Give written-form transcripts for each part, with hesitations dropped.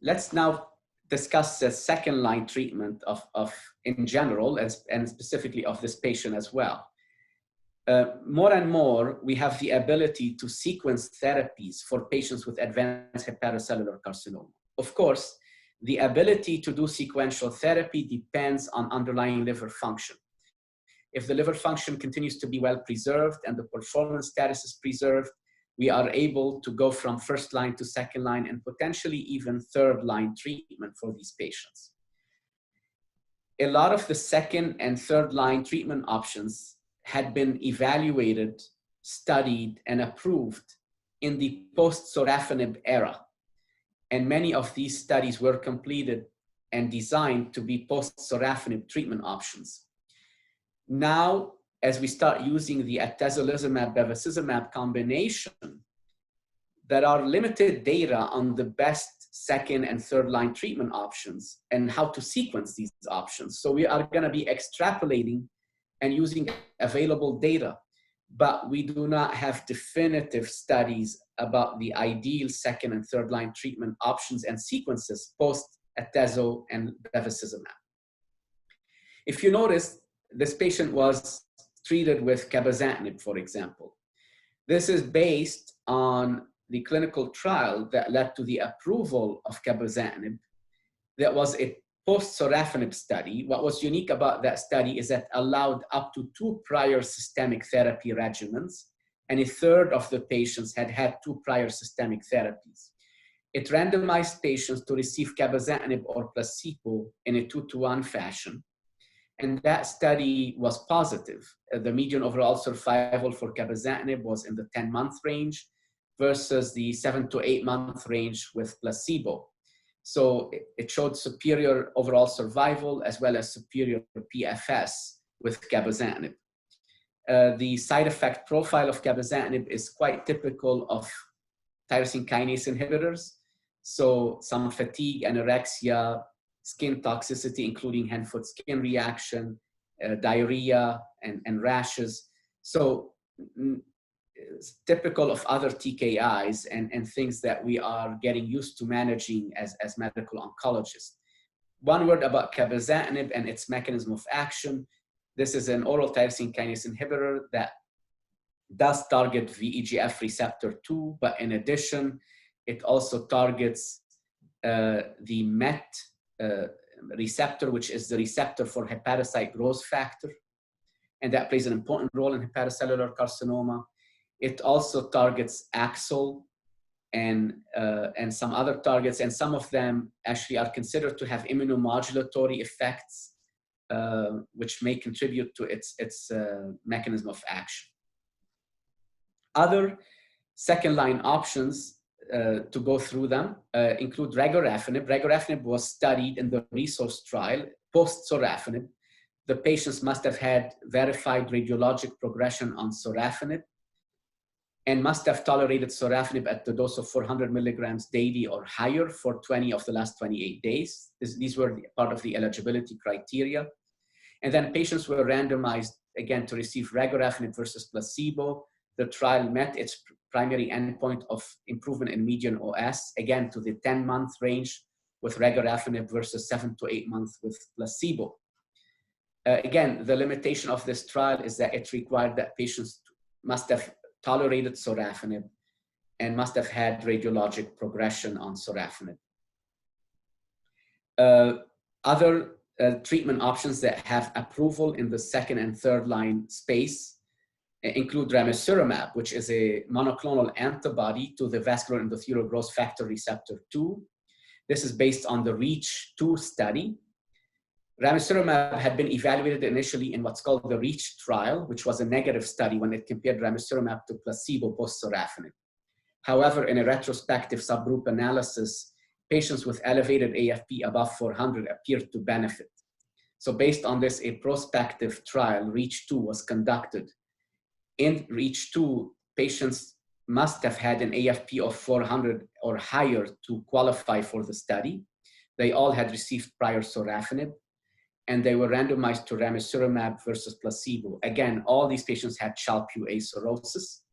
Let's now discuss the second line treatment in general and specifically of this patient as well. More and more, we have the ability to sequence therapies for patients with advanced hepatocellular carcinoma. Of course, the ability to do sequential therapy depends on underlying liver function. If the liver function continues to be well preserved and the performance status is preserved, we are able to go from first line to second line and potentially even third line treatment for these patients. A lot of the second and third line treatment options had been evaluated, studied, and approved in the post-sorafenib era. And many of these studies were completed and designed to be post-sorafenib treatment options. Now, as we start using the atezolizumab-bevacizumab combination, there are limited data on the best second and third line treatment options and how to sequence these options. So we are going to be extrapolating and using available data, but we do not have definitive studies about the ideal second and third line treatment options and sequences post-atezo and bevacizumab. If you notice, this patient was treated with cabozantinib, for example. This is based on the clinical trial that led to the approval of cabozantinib. That was a post-sorafenib study. What was unique about that study is that it allowed up to 2 prior systemic therapy regimens, and a third of the patients had had 2 prior systemic therapies. It randomized patients to receive cabozantinib or placebo in a 2-to-1 fashion. And that study was positive. The median overall survival for cabozantinib was in the 10-month range versus the 7 to 8 month range with placebo. So it showed superior overall survival as well as superior PFS with cabozantinib. The side effect profile of cabozantinib is quite typical of tyrosine kinase inhibitors. So some fatigue, anorexia, skin toxicity, including hand-foot skin reaction, diarrhea, and rashes. So it's typical of other TKIs and things that we are getting used to managing as medical oncologists. One word about cabozantinib and its mechanism of action. This is an oral tyrosine kinase inhibitor that does target VEGF receptor 2, but in addition, it also targets the MET receptor, which is the receptor for hepatocyte growth factor, and that plays an important role in hepatocellular carcinoma. It also targets AXL and some other targets, and some of them actually are considered to have immunomodulatory effects, which may contribute to its mechanism of action. Other second-line options to go through them include regorafenib. Regorafenib was studied in the RESORCE trial post-sorafenib. The patients must have had verified radiologic progression on sorafenib and must have tolerated sorafenib at the dose of 400 milligrams daily or higher for 20 of the last 28 days. These were part of the eligibility criteria. And then patients were randomized, again, to receive regorafenib versus placebo. The trial met its primary endpoint of improvement in median OS, again, to the 10-month range with regorafenib versus 7 to 8 months with placebo. Again, the limitation of this trial is that it required that patients must have tolerated sorafenib and must have had radiologic progression on sorafenib. Other treatment options that have approval in the second and third line space include ramucirumab, which is a monoclonal antibody to the vascular endothelial growth factor receptor 2. This is based on the REACH-2 study. Ramucirumab had been evaluated initially in what's called the REACH trial, which was a negative study when it compared ramucirumab to placebo post-sorafenib. However, in a retrospective subgroup analysis, patients with elevated AFP above 400 appeared to benefit. So based on this, a prospective trial, REACH-2, was conducted. In REACH-2, patients must have had an AFP of 400 or higher to qualify for the study. They all had received prior sorafenib, and they were randomized to ramucirumab versus placebo. Again, all these patients had Child-Pugh A cirrhosis.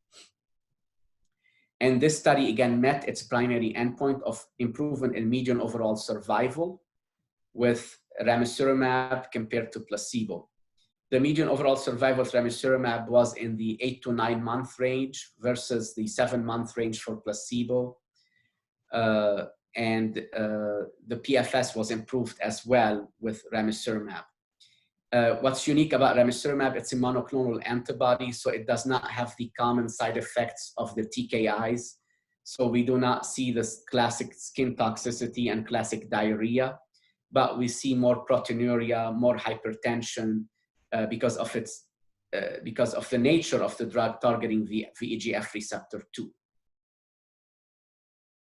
And this study again met its primary endpoint of improvement in median overall survival with ramucirumab compared to placebo. The median overall survival of ramucirumab was in the 8 to 9 month range versus the 7-month range for placebo. The PFS was improved as well with ramucirumab. What's unique about ramucirumab, it's a monoclonal antibody, so it does not have the common side effects of the TKIs. So we do not see this classic skin toxicity and classic diarrhea, but we see more proteinuria, more hypertension because of the nature of the drug targeting the VEGF receptor 2.